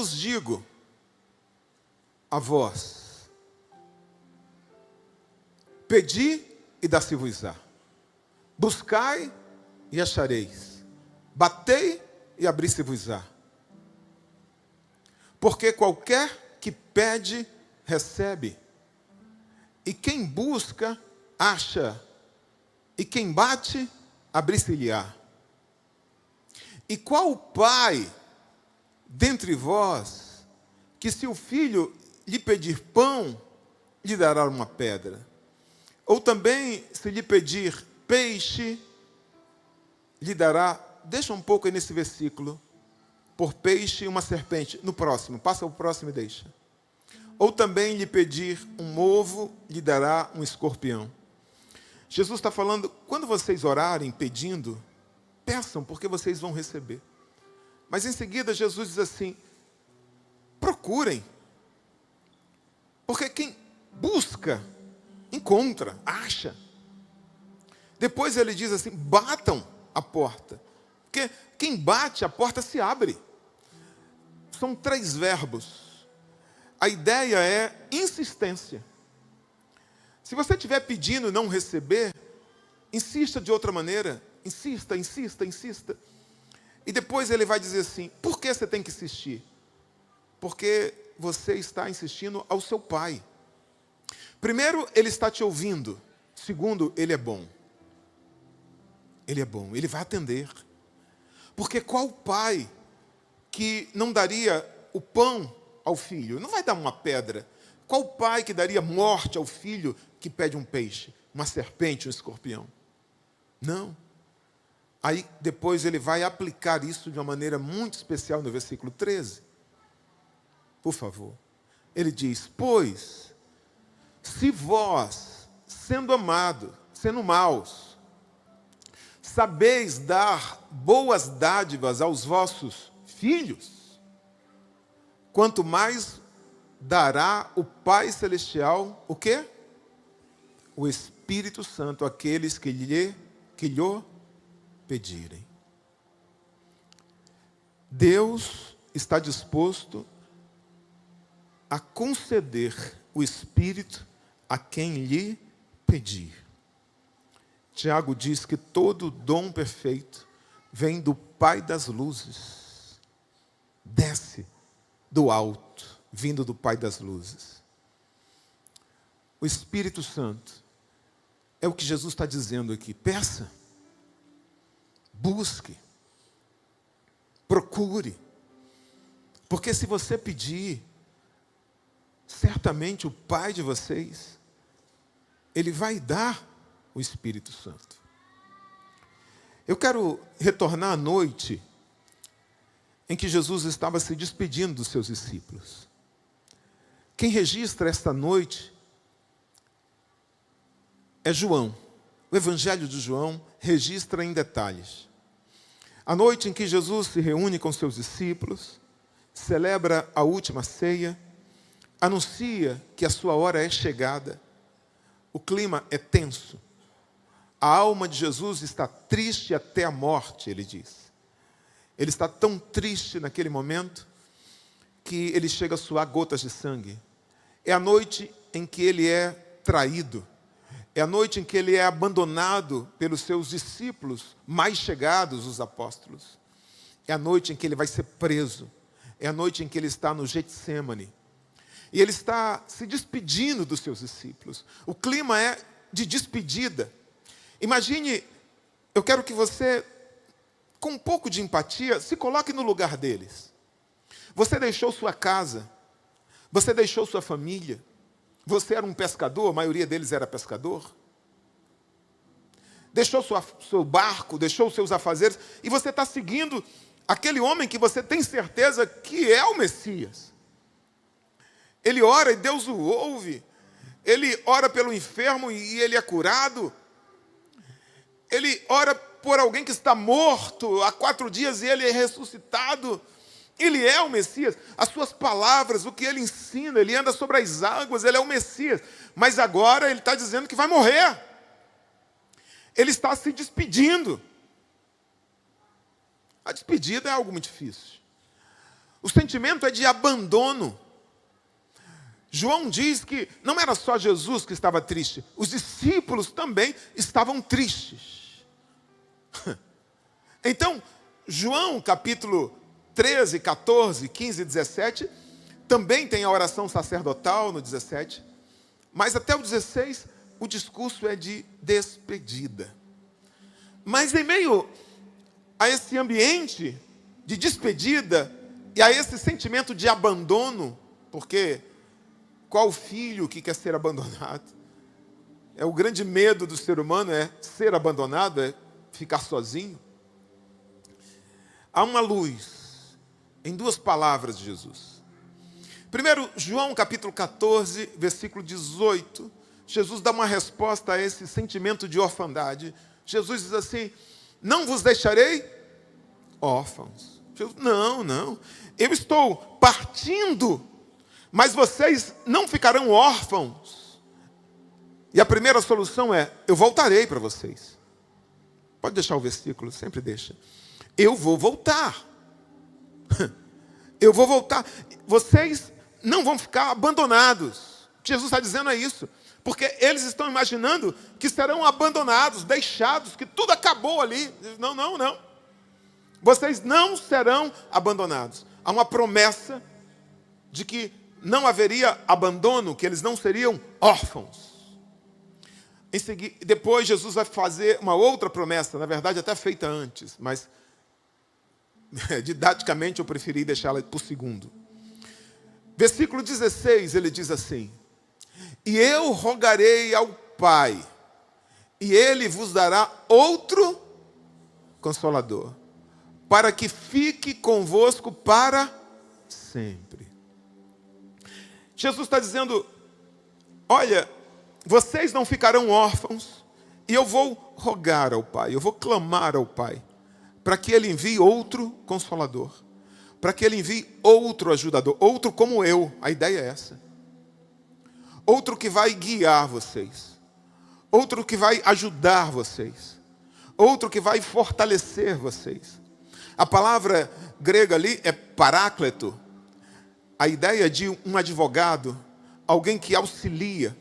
vos digo a vós: pedi e dá-se-vos-á, buscai e achareis, batei e abri-se-vos-á. Porque qualquer que pede, recebe, e quem busca, acha, e quem bate, abri-se-lhe-á. E qual pai dentre vós, que se o filho lhe pedir pão, lhe dará uma pedra? Ou também, se lhe pedir peixe, lhe dará, deixa um pouco aí nesse versículo, por peixe uma serpente. No próximo, passa o próximo e deixa. Ou também lhe pedir um ovo, lhe dará um escorpião. Jesus está falando, quando vocês orarem pedindo, peçam, porque vocês vão receber. Mas em seguida Jesus diz assim: procurem, porque quem busca, encontra, acha. Depois ele diz assim: batam a porta, porque quem bate, a porta se abre. São 3 verbos. A ideia é insistência. Se você estiver pedindo e não receber, insista de outra maneira. Insista, insista, insista. E depois ele vai dizer assim: por que você tem que insistir? Porque você está insistindo ao seu pai. Primeiro, ele está te ouvindo. Segundo, ele é bom. Ele é bom, ele vai atender. Porque qual pai que não daria o pão ao filho? Não vai dar uma pedra. Qual pai que daria morte ao filho que pede um peixe, uma serpente, um escorpião? Não. Aí depois ele vai aplicar isso de uma maneira muito especial no versículo 13. Por favor. Ele diz: pois, se vós, sendo amados, sendo maus, sabeis dar boas dádivas aos vossos filhos, quanto mais dará o Pai Celestial, o quê? O Espírito Santo àqueles que lhe pedirem. Deus está disposto a conceder o Espírito a quem lhe pedir. Tiago diz que todo dom perfeito vem do Pai das luzes. Desce do alto, vindo do Pai das luzes. O Espírito Santo é o que Jesus está dizendo aqui. Peça, busque, procure. Porque se você pedir, certamente o Pai de vocês, Ele vai dar o Espírito Santo. Eu quero retornar à noite em que Jesus estava se despedindo dos seus discípulos. Quem registra esta noite é João. O Evangelho de João registra em detalhes. A noite em que Jesus se reúne com seus discípulos, celebra a última ceia, anuncia que a sua hora é chegada. O clima é tenso. A alma de Jesus está triste até a morte, ele diz. Ele está tão triste naquele momento que ele chega a suar gotas de sangue. É a noite em que ele é traído. É a noite em que ele é abandonado pelos seus discípulos mais chegados, os apóstolos. É a noite em que ele vai ser preso. É a noite em que ele está no Getsêmani. E ele está se despedindo dos seus discípulos. O clima é de despedida. Imagine, eu quero que você, com um pouco de empatia, se coloque no lugar deles. Você deixou sua casa, você deixou sua família, você era um pescador, a maioria deles era pescador. Deixou seu barco, deixou seus afazeres, e você está seguindo aquele homem que você tem certeza que é o Messias. Ele ora e Deus o ouve. Ele ora pelo enfermo e ele é curado. Ele ora por alguém que está morto há 4 dias e ele é ressuscitado. Ele é o Messias. As suas palavras, o que ele ensina, ele anda sobre as águas, ele é o Messias. Mas agora ele está dizendo que vai morrer. Ele está se despedindo. A despedida é algo muito difícil. O sentimento é de abandono. João diz que não era só Jesus que estava triste, os discípulos também estavam tristes. Então, João capítulo 13, 14, 15 e 17, também tem a oração sacerdotal no 17, mas até o 16, o discurso é de despedida. Mas em meio a esse ambiente de despedida e a esse sentimento de abandono, porque qual filho que quer ser abandonado? É o grande medo do ser humano, é ser abandonado, é ficar sozinho. Há uma luz em duas palavras de Jesus. Primeiro, João capítulo 14, versículo 18, Jesus dá uma resposta a esse sentimento de orfandade. Jesus diz assim: não vos deixarei órfãos. Jesus, não, eu estou partindo, mas vocês não ficarão órfãos. E a primeira solução é: eu voltarei para vocês. Pode deixar o versículo, sempre deixa. Eu vou voltar. Eu vou voltar. Vocês não vão ficar abandonados. Jesus está dizendo é isso. Porque eles estão imaginando que serão abandonados, deixados, que tudo acabou ali. Não. Vocês não serão abandonados. Há uma promessa de que não haveria abandono, que eles não seriam órfãos. Em seguida, depois Jesus vai fazer uma outra promessa, na verdade até feita antes, mas didaticamente eu preferi deixá-la por segundo. Versículo 16, ele diz assim: e eu rogarei ao Pai, e Ele vos dará outro Consolador, para que fique convosco para sempre. Jesus está dizendo: olha, vocês não ficarão órfãos, e eu vou rogar ao Pai, eu vou clamar ao Pai, para que Ele envie outro Consolador, para que Ele envie outro ajudador, outro como eu, a ideia é essa. Outro que vai guiar vocês, outro que vai ajudar vocês, outro que vai fortalecer vocês. A palavra grega ali é paráclito, a ideia de um advogado, alguém que auxilia,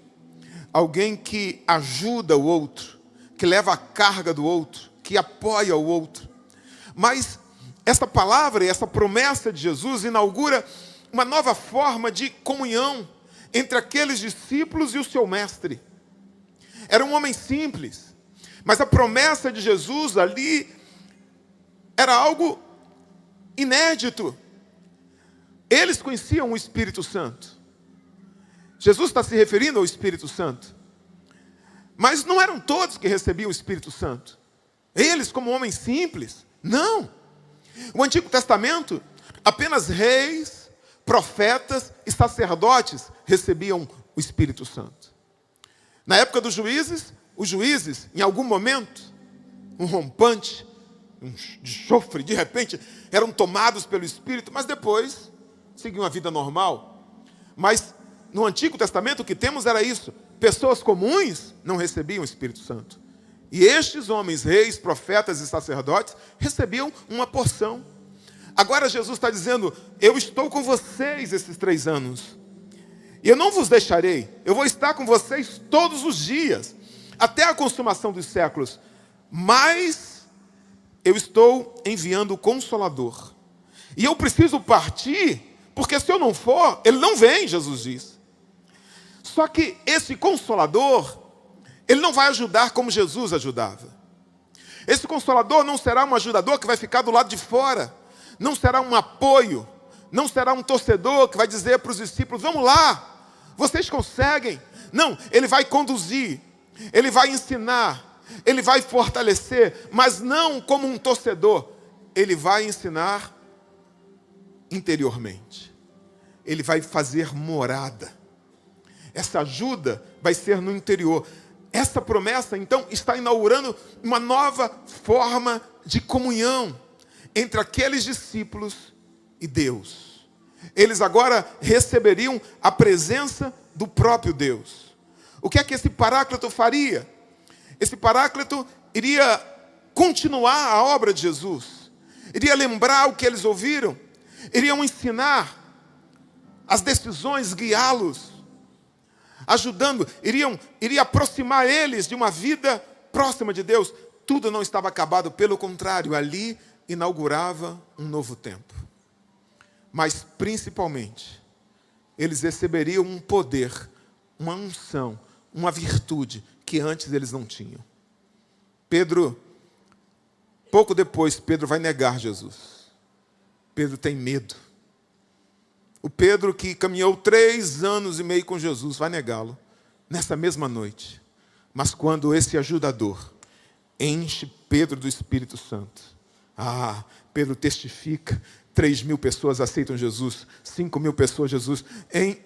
alguém que ajuda o outro, que leva a carga do outro, que apoia o outro. Mas essa palavra e essa promessa de Jesus inaugura uma nova forma de comunhão entre aqueles discípulos e o seu mestre. Era um homem simples, mas a promessa de Jesus ali era algo inédito. Eles conheciam o Espírito Santo. Jesus está se referindo ao Espírito Santo. Mas não eram todos que recebiam o Espírito Santo. Eles, como homens simples, não. O Antigo Testamento, apenas reis, profetas e sacerdotes recebiam o Espírito Santo. Na época dos juízes, os juízes, em algum momento, um rompante, um chofre, de repente, eram tomados pelo Espírito, mas depois seguiam a vida normal. Mas no Antigo Testamento o que temos era isso: pessoas comuns não recebiam o Espírito Santo. E estes homens, reis, profetas e sacerdotes, recebiam uma porção. Agora Jesus está dizendo: eu estou com vocês esses 3 anos. E eu não vos deixarei. Eu vou estar com vocês todos os dias, até a consumação dos séculos. Mas eu estou enviando o Consolador. E eu preciso partir, porque se eu não for, ele não vem, Jesus diz. Só que esse Consolador, ele não vai ajudar como Jesus ajudava. Esse Consolador não será um ajudador que vai ficar do lado de fora. Não será um apoio. Não será um torcedor que vai dizer para os discípulos: vamos lá, vocês conseguem. Não, ele vai conduzir, ele vai ensinar, ele vai fortalecer, mas não como um torcedor. Ele vai ensinar interiormente. Ele vai fazer morada. Essa ajuda vai ser no interior. Essa promessa, então, está inaugurando uma nova forma de comunhão entre aqueles discípulos e Deus. Eles agora receberiam a presença do próprio Deus. O que é que esse Paráclito faria? Esse Paráclito iria continuar a obra de Jesus, iria lembrar o que eles ouviram, iriam ensinar as decisões, guiá-los, ajudando, iria aproximar eles de uma vida próxima de Deus. Tudo não estava acabado, pelo contrário, ali inaugurava um novo tempo. Mas, principalmente, eles receberiam um poder, uma unção, uma virtude que antes eles não tinham. Pouco depois, Pedro vai negar Jesus. Pedro tem medo. O Pedro que caminhou 3 anos e meio com Jesus vai negá-lo nessa mesma noite. Mas quando esse ajudador enche Pedro do Espírito Santo, Pedro testifica, 3.000 pessoas aceitam Jesus, 5.000 pessoas Jesus. Em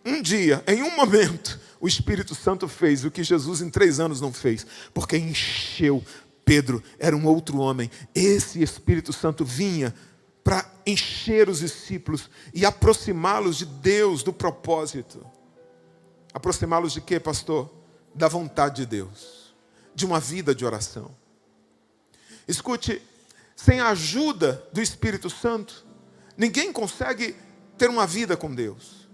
um dia, em um momento, o Espírito Santo fez o que Jesus em 3 anos não fez, porque encheu Pedro, era um outro homem. Esse Espírito Santo vinha para encher os discípulos e aproximá-los de Deus, do propósito. Aproximá-los de quê, pastor? Da vontade de Deus, de uma vida de oração. Escute, sem a ajuda do Espírito Santo, ninguém consegue ter uma vida com Deus.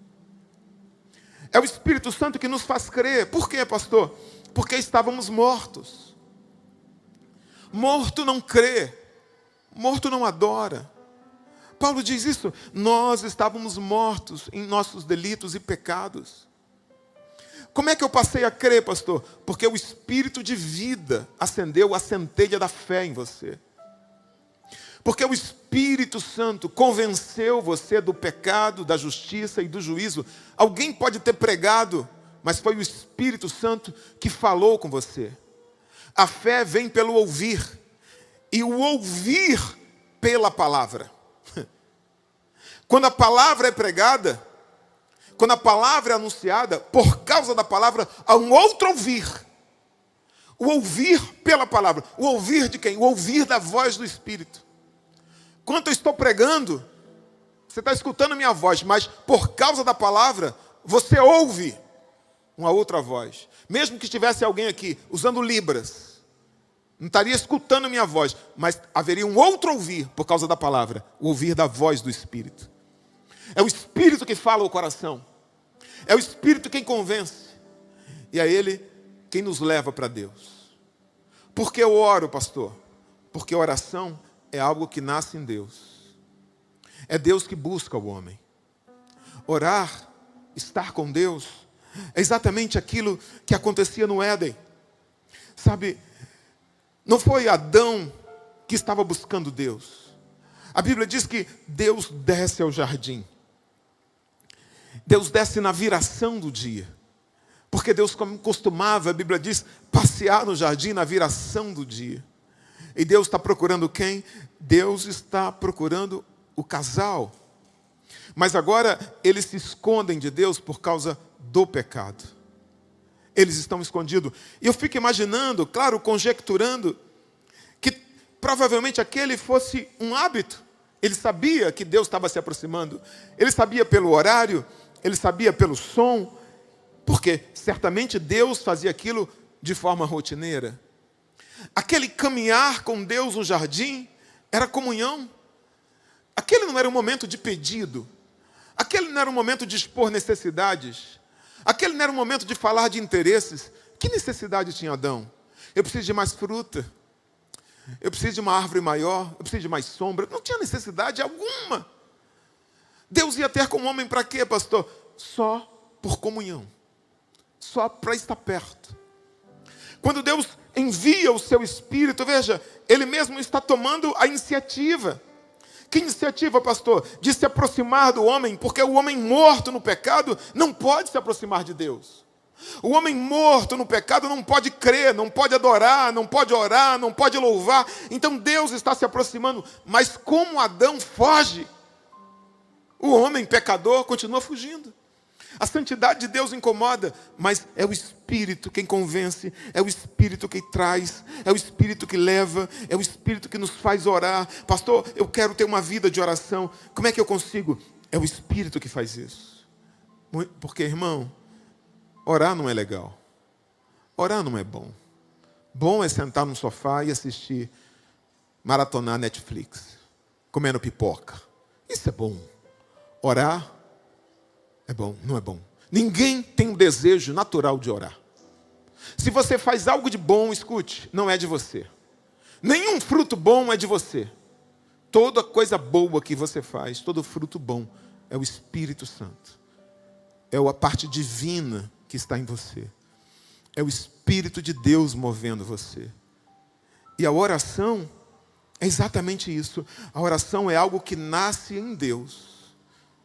É o Espírito Santo que nos faz crer. Por quê, pastor? Porque estávamos mortos. Morto não crê, morto não adora. Paulo diz isso, nós estávamos mortos em nossos delitos e pecados. Como é que eu passei a crer, pastor? Porque o Espírito de vida acendeu a centelha da fé em você. Porque o Espírito Santo convenceu você do pecado, da justiça e do juízo. Alguém pode ter pregado, mas foi o Espírito Santo que falou com você. A fé vem pelo ouvir, e o ouvir pela palavra. Quando a palavra é pregada, quando a palavra é anunciada, por causa da palavra, há um outro ouvir. O ouvir pela palavra. O ouvir de quem? O ouvir da voz do Espírito. Quando eu estou pregando, você está escutando a minha voz, mas por causa da palavra, você ouve uma outra voz. Mesmo que estivesse alguém aqui usando libras, não estaria escutando a minha voz, mas haveria um outro ouvir por causa da palavra, o ouvir da voz do Espírito. É o Espírito que fala ao coração. É o Espírito quem convence. E é Ele quem nos leva para Deus. Por que eu oro, pastor? Porque a oração é algo que nasce em Deus. É Deus que busca o homem. Orar, estar com Deus, é exatamente aquilo que acontecia no Éden. Sabe, não foi Adão que estava buscando Deus. A Bíblia diz que Deus desce ao jardim. Deus desce na viração do dia. Porque Deus costumava, a Bíblia diz, passear no jardim na viração do dia. E Deus está procurando quem? Deus está procurando o casal. Mas agora eles se escondem de Deus por causa do pecado. Eles estão escondidos. E eu fico imaginando, claro, conjecturando, que provavelmente aquele fosse um hábito. Ele sabia que Deus estava se aproximando. Ele sabia pelo horário, ele sabia pelo som, porque certamente Deus fazia aquilo de forma rotineira. Aquele caminhar com Deus no jardim era comunhão. Aquele não era um momento de pedido. Aquele não era um momento de expor necessidades. Aquele não era um momento de falar de interesses. Que necessidade tinha Adão? Eu preciso de mais fruta. Eu preciso de uma árvore maior. Eu preciso de mais sombra. Não tinha necessidade alguma. Deus ia ter com o homem para quê, pastor? Só por comunhão. Só para estar perto. Quando Deus envia o seu Espírito, veja, Ele mesmo está tomando a iniciativa. Que iniciativa, pastor? De se aproximar do homem, porque o homem morto no pecado não pode se aproximar de Deus. O homem morto no pecado não pode crer, não pode adorar, não pode orar, não pode louvar. Então Deus está se aproximando, mas como Adão foge, o homem pecador continua fugindo. A santidade de Deus incomoda, mas é o Espírito quem convence, é o Espírito que traz, é o Espírito que leva, é o Espírito que nos faz orar. Pastor, eu quero ter uma vida de oração. Como é que eu consigo? É o Espírito que faz isso. Porque, irmão, orar não é legal. Orar não é bom. Bom é sentar no sofá e assistir, maratonar Netflix, comendo pipoca. Isso é bom. Orar é bom, não é bom. Ninguém tem um desejo natural de orar. Se você faz algo de bom, escute, não é de você. Nenhum fruto bom é de você. Toda coisa boa que você faz, todo fruto bom, é o Espírito Santo. É a parte divina que está em você. É o Espírito de Deus movendo você. E a oração é exatamente isso. A oração é algo que nasce em Deus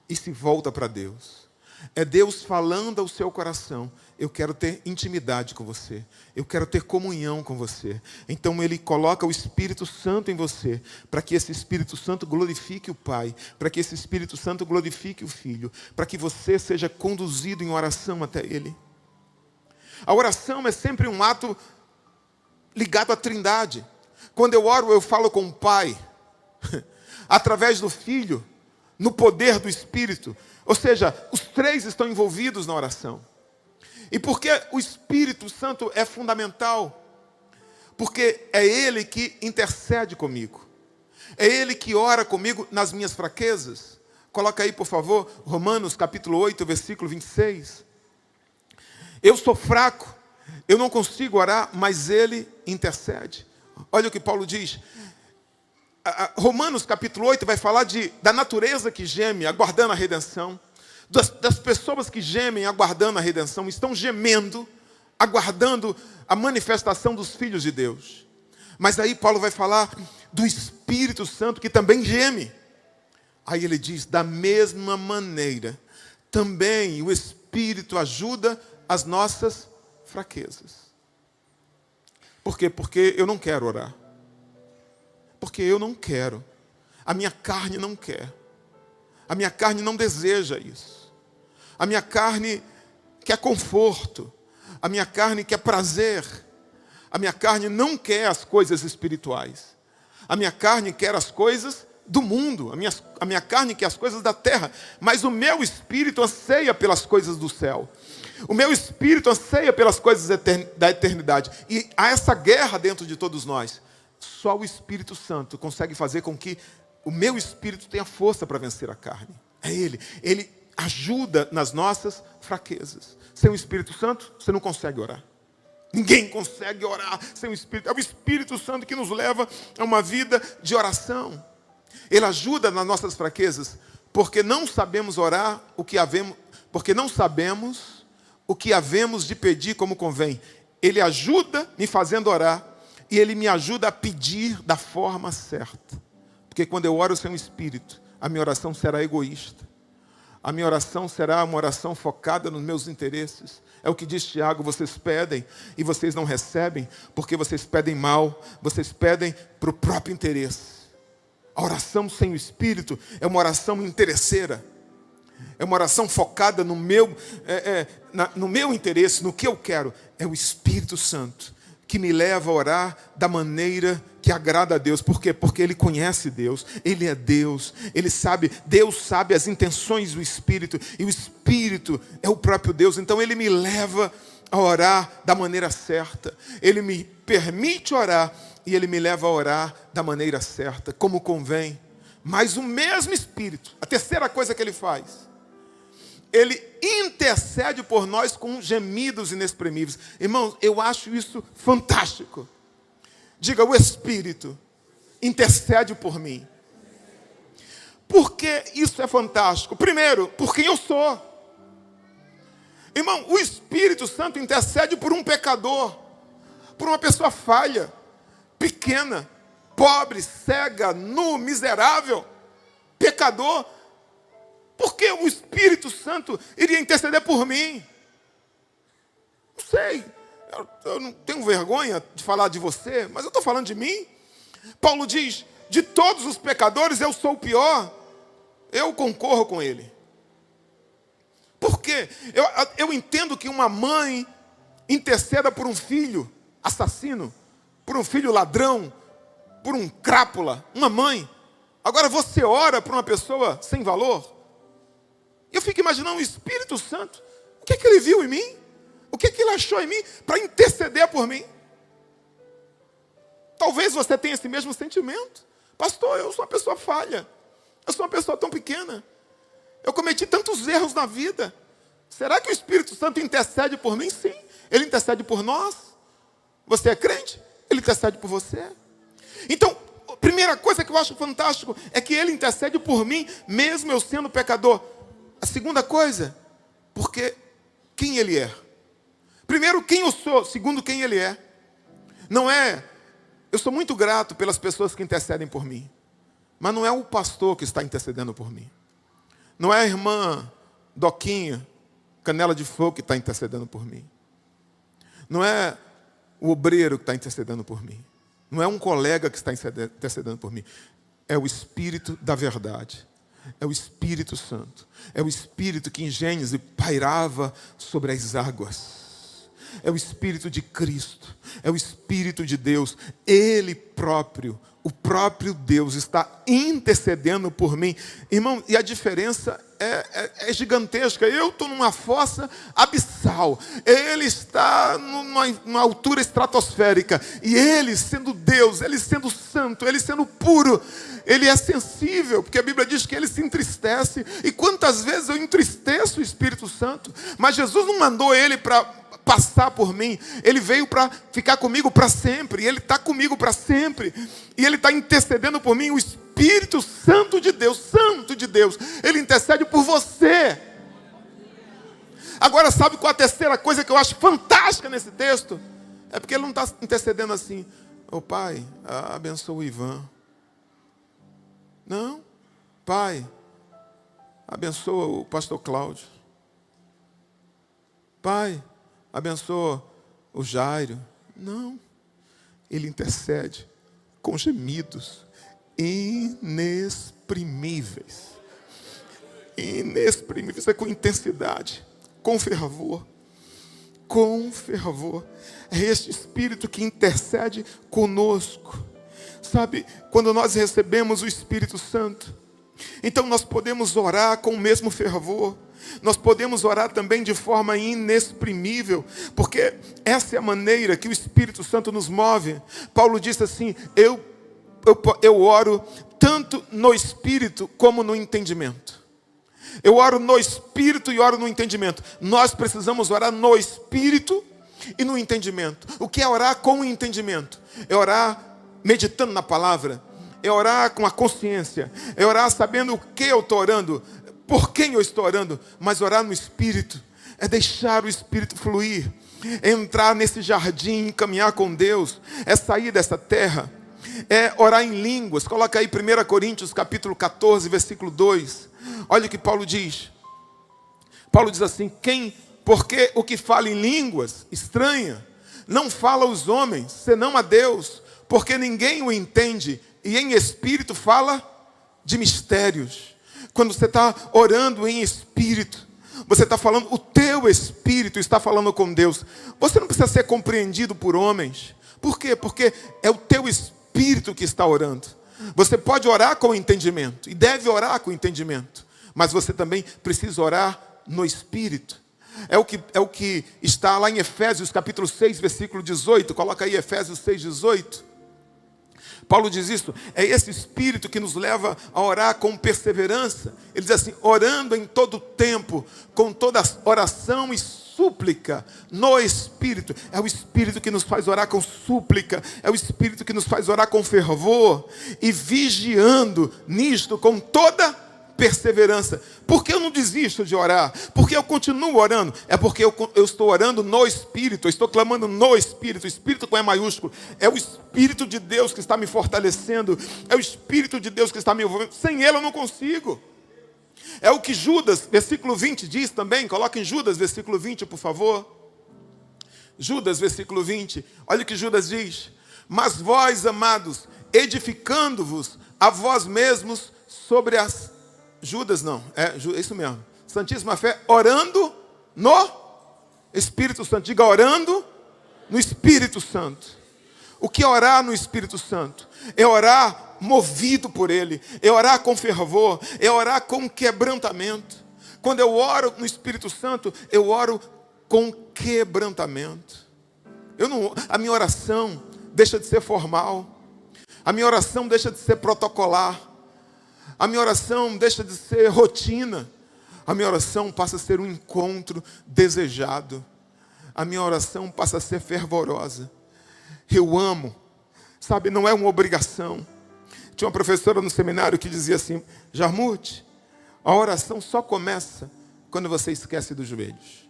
e se volta para Deus. É Deus falando ao seu coração: eu quero ter intimidade com você, eu quero ter comunhão com você. Então Ele coloca o Espírito Santo em você, para que esse Espírito Santo glorifique o Pai, para que esse Espírito Santo glorifique o Filho, para que você seja conduzido em oração até Ele. A oração é sempre um ato ligado à Trindade. Quando eu oro, eu falo com o Pai, através do Filho, no poder do Espírito. Ou seja, os três estão envolvidos na oração. E por que o Espírito Santo é fundamental? Porque é Ele que intercede comigo. É Ele que ora comigo nas minhas fraquezas. Coloca aí, por favor, Romanos capítulo 8, versículo 26. Eu sou fraco, eu não consigo orar, mas Ele intercede. Olha o que Paulo diz. Romanos capítulo 8 vai falar da natureza que geme, aguardando a redenção. Das pessoas que gemem, aguardando a redenção, estão gemendo, aguardando a manifestação dos filhos de Deus. Mas aí Paulo vai falar do Espírito Santo que também geme. Aí ele diz: da mesma maneira, também o Espírito ajuda as nossas fraquezas. Por quê? Porque eu não quero orar. Porque eu não quero. A minha carne não quer. A minha carne não deseja isso. A minha carne quer conforto. A minha carne quer prazer. A minha carne não quer as coisas espirituais. A minha carne quer as coisas do mundo. A minha carne quer as coisas da terra. Mas o meu espírito anseia pelas coisas do céu. O meu espírito anseia pelas coisas da eternidade. E há essa guerra dentro de todos nós. Só o Espírito Santo consegue fazer com que o meu espírito tenha força para vencer a carne. É Ele. Ele ajuda nas nossas fraquezas. Sem o Espírito Santo, você não consegue orar. Ninguém consegue orar sem o Espírito. É o Espírito Santo que nos leva a uma vida de oração. Ele ajuda nas nossas fraquezas, porque não sabemos orar porque não sabemos o que havemos de pedir como convém. Ele ajuda me fazendo orar. E Ele me ajuda a pedir da forma certa. Porque quando eu oro sem o Espírito, a minha oração será egoísta. A minha oração será uma oração focada nos meus interesses. É o que diz Tiago: vocês pedem e vocês não recebem, porque vocês pedem mal, vocês pedem para o próprio interesse. A oração sem o Espírito é uma oração interesseira. É uma oração focada no meu interesse, no que eu quero. É o Espírito Santo que me leva a orar da maneira que agrada a Deus. Por quê? Porque Ele conhece Deus, Ele é Deus, Deus sabe as intenções do Espírito, e o Espírito é o próprio Deus. Então Ele me leva a orar da maneira certa, Ele me permite orar, e Ele me leva a orar da maneira certa, como convém. Mas o mesmo Espírito, a terceira coisa que Ele faz, Ele intercede por nós com gemidos inexprimíveis. Irmãos, eu acho isso fantástico. Diga: o Espírito intercede por mim. Por que isso é fantástico? Primeiro, por quem eu sou. Irmão, o Espírito Santo intercede por um pecador, por uma pessoa falha, pequena, pobre, cega, nu, miserável, pecador. Por que o Espírito Santo iria interceder por mim? Não sei. Eu não tenho vergonha de falar de você, mas eu estou falando de mim. Paulo diz: de todos os pecadores eu sou o pior. Eu concorro com ele. Por quê? Eu entendo que uma mãe interceda por um filho assassino, por um filho ladrão, por um crápula, uma mãe. Agora você ora por uma pessoa sem valor? Eu fico imaginando o Espírito Santo. O que é que Ele viu em mim? O que é que Ele achou em mim para interceder por mim? Talvez você tenha esse mesmo sentimento. Pastor, eu sou uma pessoa falha. Eu sou uma pessoa tão pequena. Eu cometi tantos erros na vida. Será que o Espírito Santo intercede por mim? Sim. Ele intercede por nós. Você é crente? Ele intercede por você. Então, a primeira coisa que eu acho fantástico é que Ele intercede por mim, mesmo eu sendo pecador. A segunda coisa, porque quem Ele é. Primeiro, quem eu sou. Segundo, quem Ele é. Não é... Eu sou muito grato pelas pessoas que intercedem por mim. Mas não é o pastor que está intercedendo por mim. Não é a irmã Doquinha, Canela de Fogo, que está intercedendo por mim. Não é o obreiro que está intercedendo por mim. Não é um colega que está intercedendo por mim. É o Espírito da verdade. É o Espírito Santo. É o Espírito que em Gênesis pairava sobre as águas. É o Espírito de Cristo. É o Espírito de Deus. Ele próprio, o próprio Deus está intercedendo por mim. Irmão, e a diferença é gigantesca. Eu estou numa fossa abissal. Ele está numa altura estratosférica. E Ele sendo Deus, Ele sendo santo, Ele sendo puro, Ele é sensível, porque a Bíblia diz que Ele se entristece. E quantas vezes eu entristeço o Espírito Santo? Mas Jesus não mandou Ele para passar por mim. Ele veio para ficar comigo para sempre. E Ele está comigo para sempre. E Ele está intercedendo por mim. O Espírito Santo de Deus, Santo de Deus, Ele intercede por você. Agora, sabe qual a terceira coisa que eu acho fantástica nesse texto? É porque Ele não está intercedendo assim: ô Pai, abençoa o Ivan. Não. Pai, abençoa o pastor Cláudio. Pai, abençoa o Jairo. Não. Ele intercede com gemidos inexprimíveis. Inexprimíveis. É com intensidade, com fervor. Com fervor. É este Espírito que intercede conosco. Sabe, quando nós recebemos o Espírito Santo, então nós podemos orar com o mesmo fervor. Nós podemos orar também de forma inexprimível, porque essa é a maneira que o Espírito Santo nos move. Paulo disse assim: eu oro tanto no Espírito como no entendimento. Eu oro no Espírito e oro no entendimento. Nós precisamos orar no Espírito e no entendimento. O que é orar com o entendimento? É orar meditando na palavra. É orar com a consciência. É orar sabendo o que eu estou orando, por quem eu estou orando. Mas orar no Espírito é deixar o Espírito fluir, é entrar nesse jardim, caminhar com Deus, é sair dessa terra, é orar em línguas. Coloca aí 1 Coríntios capítulo 14, versículo 2. Olha o que Paulo diz. Paulo diz assim: porque o que fala em línguas estranha não fala aos homens, senão a Deus, porque ninguém o entende, e em espírito fala de mistérios. Quando você está orando em espírito, você está falando, o teu espírito está falando com Deus. Você não precisa ser compreendido por homens. Por quê? Porque é o teu espírito que está orando. Você pode orar com entendimento, e deve orar com entendimento, mas você também precisa orar no espírito. É o que está lá em Efésios capítulo 6, versículo 18. Coloca aí Efésios 6, 18. Paulo diz isso: é esse Espírito que nos leva a orar com perseverança. Ele diz assim: orando em todo tempo, com toda oração e súplica, no Espírito. É o Espírito que nos faz orar com súplica, é o Espírito que nos faz orar com fervor, e vigiando nisto com toda perseverança. Por que eu não desisto de orar? Por que eu continuo orando? É porque eu estou orando no Espírito, eu estou clamando no Espírito. O Espírito com E maiúsculo. É o Espírito de Deus que está me fortalecendo, é o Espírito de Deus que está me envolvendo. Sem Ele eu não consigo. É o que Judas, versículo 20 diz também. Coloca em Judas, versículo 20, por favor. Judas, versículo 20. Olha o que Judas diz: mas vós, amados, edificando-vos a vós mesmos sobre as... Judas não, é isso mesmo. Santíssima fé, orando no Espírito Santo. Diga: orando no Espírito Santo. O que é orar no Espírito Santo? É orar movido por Ele, é orar com fervor, é orar com quebrantamento. Quando eu oro no Espírito Santo, eu oro com quebrantamento. A minha oração deixa de ser formal, a minha oração deixa de ser protocolar, A minha oração deixa de ser rotina. A minha oração passa a ser um encontro desejado. A minha oração passa a ser fervorosa. Eu amo, sabe, não é uma obrigação. Tinha uma professora no seminário que dizia assim: Jarmuth, a oração só começa quando você esquece dos joelhos.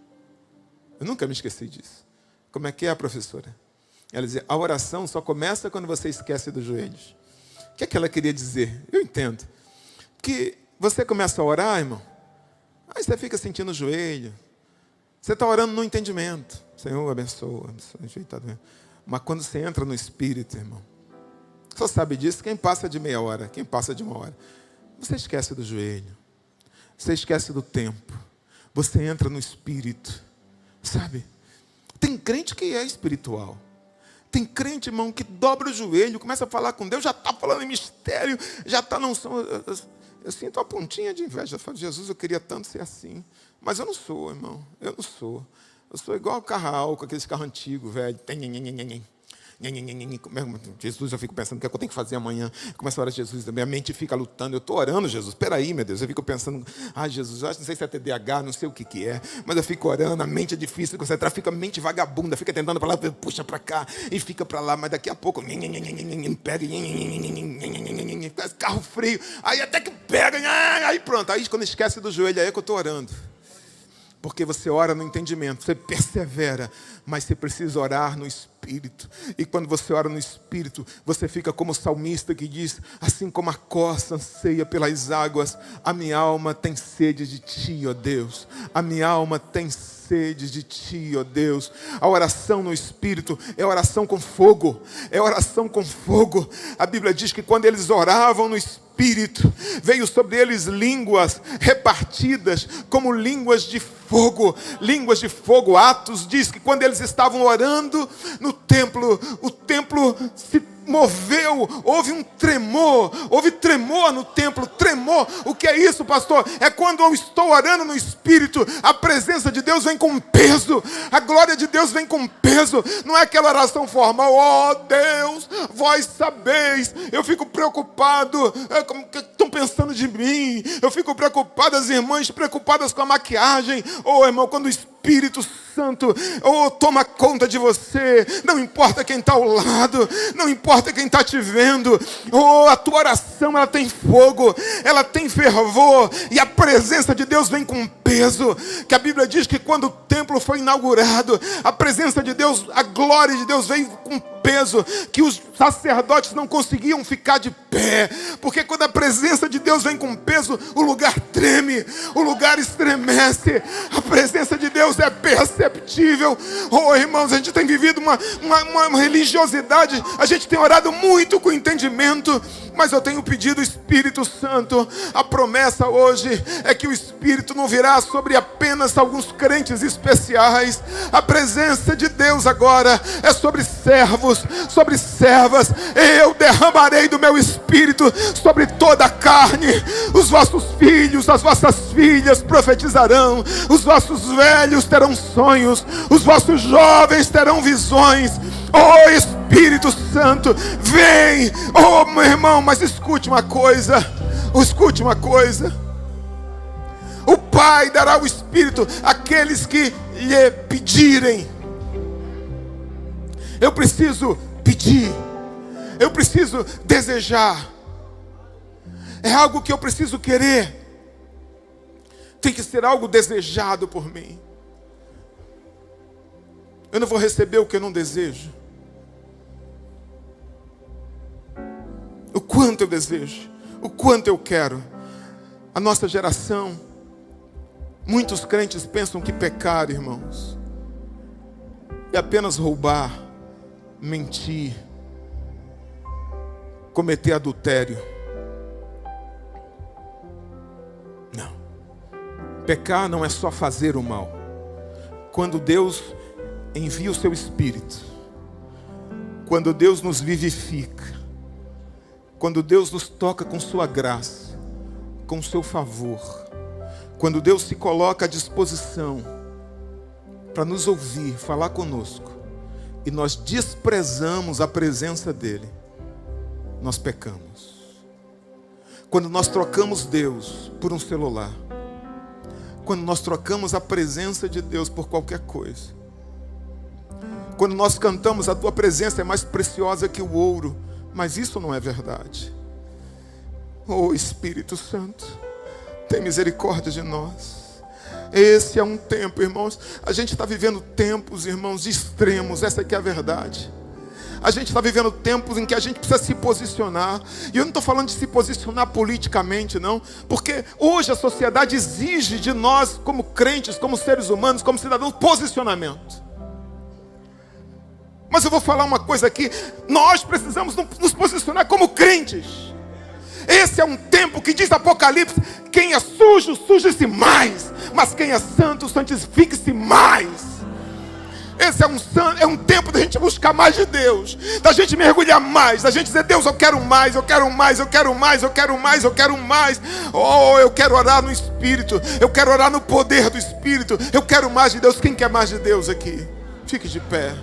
Eu nunca me esqueci disso. Como é que é, professora? Ela dizia: a oração só começa quando você esquece dos joelhos. O que é que ela queria dizer? Eu entendo. Que você começa a orar, irmão, aí você fica sentindo o joelho. Você está orando no entendimento. Senhor, abençoa, abençoa. Mas quando você entra no Espírito, irmão, só sabe disso quem passa de meia hora, quem passa de uma hora. Você esquece do joelho. Você esquece do tempo. Você entra no Espírito. Sabe? Tem crente que é espiritual. Tem crente, irmão, que dobra o joelho, começa a falar com Deus, já está falando em mistério, já está não são. Eu sinto uma pontinha de inveja. Eu falo: Jesus, eu queria tanto ser assim. Mas eu não sou, irmão. Eu não sou. Eu sou igual o carro, com aqueles carros antigos, velho. Jesus, eu fico pensando o que é que eu tenho que fazer amanhã. Começa a orar: Jesus, minha mente fica lutando. Eu estou orando, Jesus, espera aí, meu Deus. Eu fico pensando: Jesus, eu não sei se é TDAH, não sei o que é. Mas eu fico orando, a mente é difícil de concentrar. Fica a mente vagabunda, fica tentando para lá, puxa para cá e fica para lá. Mas daqui a pouco pega, carro frio. Aí até que pega, aí pronto. Aí quando esquece do joelho, aí é que eu estou orando. Porque você ora no entendimento, você persevera, mas você precisa orar no Espírito. E quando você ora no Espírito, você fica como o salmista que diz: assim como a corça anseia pelas águas, a minha alma tem sede de Ti, ó Deus. A minha alma tem sede de Ti, ó Deus. A oração no Espírito é oração com fogo. É oração com fogo. A Bíblia diz que quando eles oravam no Espírito, veio sobre eles línguas repartidas como línguas de fogo. Línguas de fogo. Atos diz que quando eles estavam orando no templo, o templo se moveu, houve um tremor, houve tremor no templo, tremor. O que é isso, pastor? É quando eu estou orando no Espírito, a presença de Deus vem com peso, a glória de Deus vem com peso. Não é aquela oração formal: ó Deus, vós sabeis. Eu fico preocupado, como que estão pensando de mim? Eu fico preocupado, as irmãs preocupadas com a maquiagem. Irmão, quando o Espírito Santo toma conta de você, não importa quem está ao lado, não importa quem está te vendo, a tua oração, ela tem fogo, ela tem fervor, e a presença de Deus vem com peso. Que a Bíblia diz que quando o templo foi inaugurado, a presença de Deus, a glória de Deus veio com peso, que os sacerdotes não conseguiam ficar de pé, porque quando a presença de Deus vem com peso, o lugar treme, o lugar estremece. A presença de Deus é perceptível. Irmãos, a gente tem vivido uma religiosidade, a gente tem orado muito com entendimento, mas eu tenho pedido o Espírito Santo. A promessa hoje é que o Espírito não virá sobre apenas alguns crentes especiais. A presença de Deus agora é sobre servos, sobre servas. Eu derramarei do meu Espírito sobre toda a carne. Os vossos filhos, as vossas filhas profetizarão, os vossos velhos terão sonhos, os vossos jovens terão visões. Espírito Santo, vem. Meu irmão, mas escute uma coisa. O Pai dará o Espírito àqueles que lhe pedirem. Eu preciso pedir, eu preciso desejar. É algo que eu preciso querer. Tem que ser algo desejado por mim. Eu não vou receber o que eu não desejo. O quanto eu desejo, o quanto eu quero. A nossa geração, muitos crentes pensam que pecar, irmãos, é apenas roubar, mentir, cometer adultério. Não. Pecar não é só fazer o mal. Quando Deus envia o seu Espírito, quando Deus nos vivifica, quando Deus nos toca com sua graça, com seu favor, quando Deus se coloca à disposição para nos ouvir, falar conosco, e nós desprezamos a presença dEle, nós pecamos. Quando nós trocamos Deus por um celular, quando nós trocamos a presença de Deus por qualquer coisa, quando nós cantamos, a tua presença é mais preciosa que o ouro, mas isso não é verdade. Oh Espírito Santo, tem misericórdia de nós. Esse é um tempo, irmãos. A gente está vivendo tempos, irmãos, extremos. Essa aqui é a verdade. A gente está vivendo tempos em que a gente precisa se posicionar. E eu não estou falando de se posicionar politicamente, não. Porque hoje a sociedade exige de nós, como crentes, como seres humanos, como cidadãos, posicionamento. Mas eu vou falar uma coisa aqui. Nós precisamos nos posicionar como crentes. Esse é um tempo que diz Apocalipse: quem é sujo, suje-se mais, mas quem é santo, santifique-se mais. Esse é um tempo da gente buscar mais de Deus, da gente mergulhar mais, da gente dizer: Deus, eu quero mais, eu quero mais, eu quero mais, eu quero mais, eu quero mais. Oh, eu quero orar no Espírito, eu quero orar no poder do Espírito, eu quero mais de Deus. Quem quer mais de Deus aqui? Fique de pé.